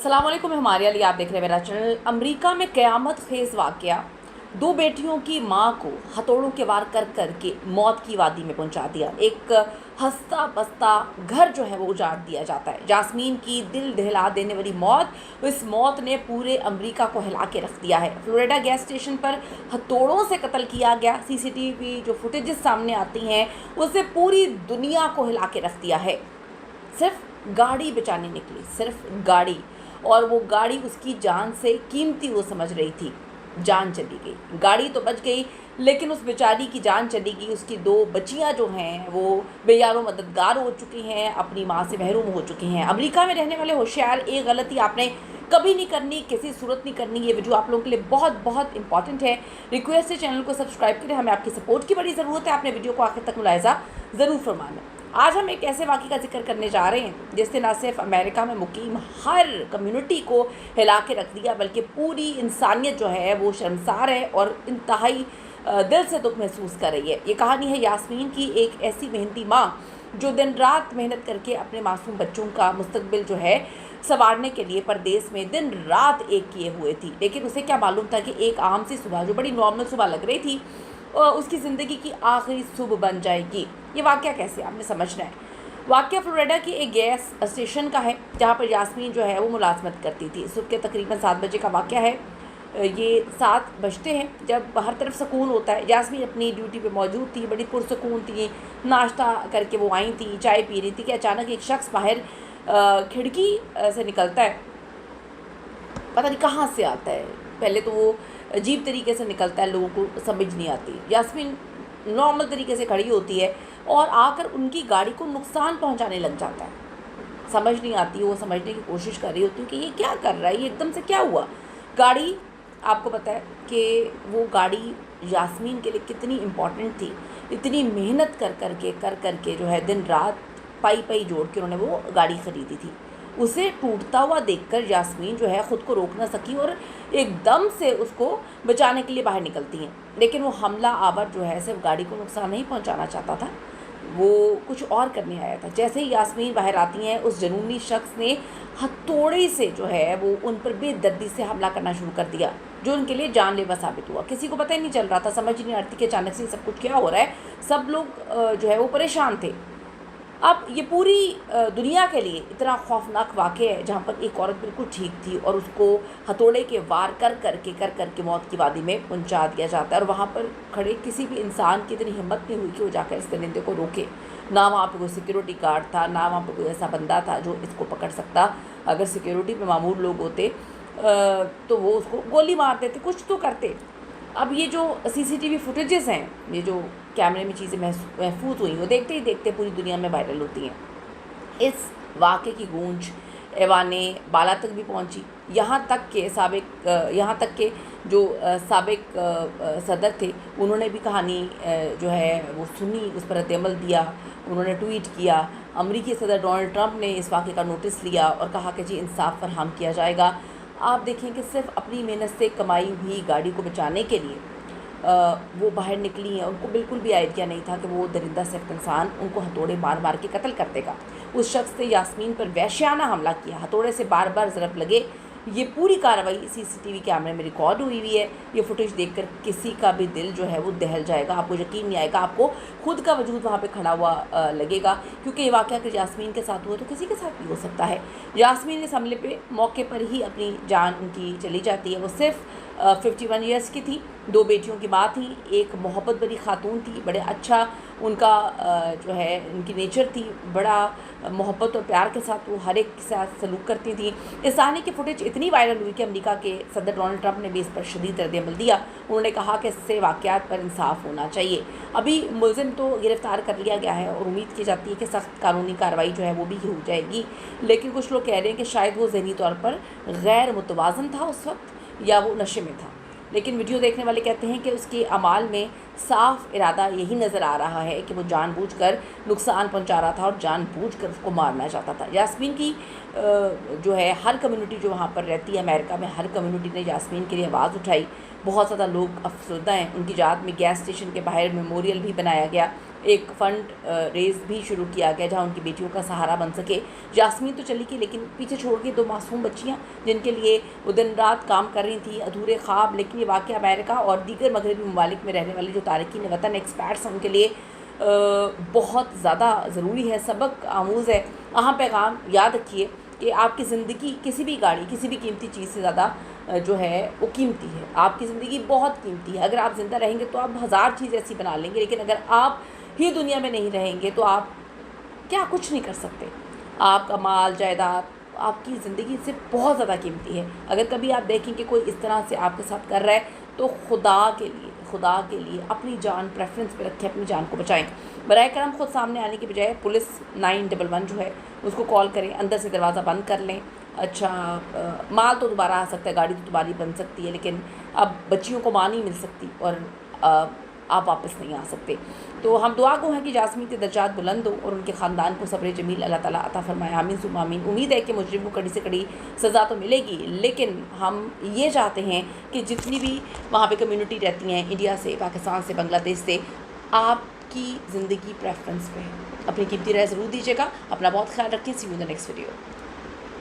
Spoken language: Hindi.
अस्सलाम वालेकुम, हमारे लिए आप देख रहे हैं मेरा चैनल। अमेरिका में क़यामत खेज़ वाक़या, दो बेटियों की मां को हथौड़ों के वार कर कर के मौत की वादी में पहुंचा दिया। एक हंसता बसता घर जो है वो उजाड़ दिया जाता है। जास्मीन की दिल दहला देने वाली मौत, इस मौत ने पूरे अमेरिका को हिला के रख दिया है। फ्लोरिडा गैस स्टेशन पर हथौड़ों से कत्ल किया गया। सीसीटीवी जो फुटेजेस सामने आती हैं उससे पूरी दुनिया को हिला के रख दिया है। सिर्फ गाड़ी बचाने निकली, सिर्फ गाड़ी, और वो गाड़ी उसकी जान से कीमती वो समझ रही थी। जान चली गई, गाड़ी तो बच गई लेकिन उस बेचारी की जान चली गई। उसकी दो बच्चियां जो हैं वो बेयारो मददगार हो चुकी हैं, अपनी माँ से महरूम हो चुकी हैं। अमेरिका में रहने वाले होशियार, एक गलती आपने कभी नहीं करनी, किसी सूरत नहीं करनी। ये वीडियो आप लोगों के लिए बहुत बहुत इंपॉर्टेंट है। रिक्वेस्ट है चैनल को सब्सक्राइब करें, हमें आपकी सपोर्ट की बड़ी ज़रूरत है। आपने वीडियो को आखिर तक मुलाहिजा ज़रूर फरमाना। आज हम एक ऐसे वाक़े का जिक्र करने जा रहे हैं जिसने न सिर्फ अमेरिका में मुकीम हर कम्युनिटी को हिला के रख दिया, बल्कि पूरी इंसानियत जो है वो शर्मसार है और इंतहाई दिल से दुख महसूस कर रही है। ये कहानी है यास्मीन की, एक ऐसी मेहनती माँ जो दिन रात मेहनत करके अपने मासूम बच्चों का मुस्तकबिल जो है संवारने के लिए परदेश में दिन रात एक किए हुए थी। लेकिन उसे क्या मालूम था कि एक आम सी सुबह, जो बड़ी नॉर्मल सुबह लग रही थी, उसकी ज़िंदगी की आखिरी सुबह बन जाएगी। ये वाक़या कैसे, आपने समझना है। वाक़या फ्लोरिडा की एक गैस स्टेशन का है जहाँ पर यास्मीन जो है वो मुलाजमत करती थी। सुबह के तकरीबन 7 बजे का वाक़या है। ये 7 बजते हैं जब हर तरफ सुकून होता है। यास्मीन अपनी ड्यूटी पे मौजूद थी, बड़ी पुरसुकून थी, नाश्ता करके वो आई थी, चाय पी रही थी कि अचानक एक शख्स बाहर खिड़की से निकलता है। पता नहीं कहाँ से आता है, पहले तो वो अजीब तरीके से निकलता है, लोगों को समझ नहीं आती। यास्मीन नॉर्मल तरीके से खड़ी होती है और आकर उनकी गाड़ी को नुकसान पहुंचाने लग जाता है। समझ नहीं आती, वो समझने की कोशिश कर रही होती है कि ये क्या कर रहा है, ये एकदम से क्या हुआ। गाड़ी, आपको पता है कि वो गाड़ी यास्मीन के लिए कितनी इम्पॉर्टेंट थी। इतनी मेहनत कर कर के जो है दिन रात पाई पाई जोड़ के उन्होंने वो गाड़ी ख़रीदी थी। उसे टूटता हुआ देखकर यास्मीन जो है ख़ुद को रोक ना सकी और एकदम से उसको बचाने के लिए बाहर निकलती हैं। लेकिन वो हमला आवर जो है सिर्फ गाड़ी को नुकसान नहीं पहुंचाना चाहता था, वो कुछ और करने आया था। जैसे ही यास्मीन बाहर आती हैं, उस जुनूनी शख्स ने हथौड़े से जो है वो उन पर बेदर्दी से हमला करना शुरू कर दिया, जो उनके लिए जानलेवा साबित हुआ। किसी को पता ही नहीं चल रहा था, समझ ही नहीं आती कि अचानक से सब कुछ क्या हो रहा है। सब लोग जो है वो परेशान थे। अब ये पूरी दुनिया के लिए इतना खौफनाक वाक़या है जहाँ पर एक औरत बिल्कुल ठीक थी और उसको हथौड़े के वार कर करके मौत की वादी में पहुँचा दिया जाता है। और वहाँ पर खड़े किसी भी इंसान की इतनी हिम्मत नहीं हुई कि वो जाकर इस दरिंदे को रोके। ना वहाँ पे कोई सिक्योरिटी गार्ड था, ना वहाँ पर कोई ऐसा बंदा था जो इसको पकड़ सकता। अगर सिक्योरिटी में मामूल लोग होते तो वो उसको गोली मार देते, कुछ तो करते। अब ये जो सीसीटीवी फुटेजेस हैं, ये जो कैमरे में चीज़ें महफूज हुई, वो देखते ही देखते पूरी दुनिया में वायरल होती हैं। इस वाक़े की गूंज ऐवाने बाला तक भी पहुंची। यहाँ तक के जो साबिक सदर थे, उन्होंने भी कहानी जो है वो सुनी, उस पर रद्द-ए-अमल दिया, उन्होंने ट्वीट किया। अमेरिकी सदर डोनाल्ड ट्रंप ने इस वाक़े का नोटिस लिया और कहा कि जी इंसाफ फरहम किया जाएगा। आप देखें कि सिर्फ अपनी मेहनत से कमाई हुई गाड़ी को बचाने के लिए वो बाहर निकली हैं। उनको बिल्कुल भी आइडिया नहीं था कि वो दरिंदा सिर्फ इंसान उनको हथौड़े मार मार के कत्ल कर देगा। उस शख्स ने यास्मीन पर वहशियाना हमला किया, हथौड़े से बार बार ज़रब लगे। ये पूरी कार्रवाई सीसीटीवी कैमरे में रिकॉर्ड हुई है। ये फुटेज देखकर किसी का भी दिल जो है वो दहल जाएगा, आपको यकीन नहीं आएगा, आपको खुद का वजूद वहाँ पे खड़ा हुआ लगेगा। क्योंकि ये वाक़या अगर यास्मीन के साथ हुआ तो किसी के साथ भी हो सकता है। यास्मीन इस हमले पे मौके पर ही अपनी जान उनकी चली जाती है। वो सिर्फ 51 ईयर्स की थी, 2 बेटियों की माँ थी, एक मोहब्बत भरी खातून थी। बड़े अच्छा उनका जो है उनकी नेचर थी, बड़ा मोहब्बत और प्यार के साथ वो हर एक के साथ सलूक करती थी। इस कहानी की फुटेज इतनी वायरल हुई कि अमेरिका के सदर डोनाल्ड ट्रंप ने भी इस पर शदीद रद्द-ए-अमल दिया। उन्होंने कहा कि इससे वाक़यात पर इंसाफ होना चाहिए। अभी मुलज़िम तो गिरफ़्तार कर लिया गया है और उम्मीद की जाती है कि सख्त कानूनी कार्रवाई जो है वो भी हो जाएगी। लेकिन कुछ लोग कह रहे हैं कि शायद वो ज़हनी तौर पर गैर मुतवाज़न था उस वक्त, या वो नशे में था। लेकिन वीडियो देखने वाले कहते हैं कि उसके अमाल में साफ इरादा यही नज़र आ रहा है कि वो जानबूझकर नुकसान पहुंचा रहा था और जानबूझकर उसको मारना चाहता था। यास्मीन की जो है हर कम्युनिटी जो वहाँ पर रहती है अमेरिका में, हर कम्युनिटी ने यास्मीन के लिए आवाज़ उठाई। बहुत ज़्यादा लोग अफसरदा हैं, उनकी याद में गैस स्टेशन के बाहर मेमोरियल भी बनाया गया एक फ़ंड रेज़ भी शुरू किया गया जहाँ उनकी बेटियों का सहारा बन सके। यास्मीन तो चली गई, लेकिन पीछे छोड़ गई 2 मासूम बच्चियाँ जिनके लिए वो दिन रात काम कर रही थी, अधूरे ख्वाब। लेकिन ये वाक़या अमेरिका और दीगर मगरबी ममालिक में रहने वाले जो तारकीन वतन एक्सपैट्स हैं उनके लिए बहुत ज़्यादा ज़रूरी है, सबक आमूज़ है। अहम पैगाम याद रखिए कि आपकी ज़िंदगी किसी भी गाड़ी, किसी भी कीमती चीज़ से ज़्यादा जो है वो कीमती है। आपकी ज़िंदगी बहुत कीमती है। अगर आप ज़िंदा रहेंगे तो आप हज़ार चीज़ ऐसी बना लेंगे, लेकिन अगर आप ही दुनिया में नहीं रहेंगे तो आप क्या कुछ नहीं कर सकते। आपका माल जायदाद, आपकी ज़िंदगी से बहुत ज़्यादा कीमती है। अगर कभी आप देखें कि कोई इस तरह से आपके साथ कर रहा है तो खुदा के लिए अपनी जान प्रेफरेंस पे रखें, अपनी जान को बचाएं। बराए करम खुद सामने आने की बजाय पुलिस 911 जो है उसको कॉल करें, अंदर से दरवाज़ा बंद कर लें। अच्छा, माल तो दोबारा आ सकता है, गाड़ी तो दोबारा बन सकती है, लेकिन अब बच्चियों को माँ नहीं मिल सकती और आप वापस नहीं आ सकते। तो हम दुआ गो हैं कि यास्मीन के दर्जात बुलंद हो और उनके ख़ानदान को सब्र जमील अल्लाह ताला अता फरमाए। आमीन सुम्मा आमीन। उम्मीद है कि मुजरिम को कड़ी से कड़ी सज़ा तो मिलेगी, लेकिन हम ये चाहते हैं कि जितनी भी वहाँ पे कम्युनिटी रहती हैं, इंडिया से, पाकिस्तान से, बांग्लादेश से, आपकी ज़िंदगी प्रेफरेंस पे है। अपनी कीमती राय ज़रूर दीजिएगा। अपना बहुत ख्याल रखिए। See you in the next video.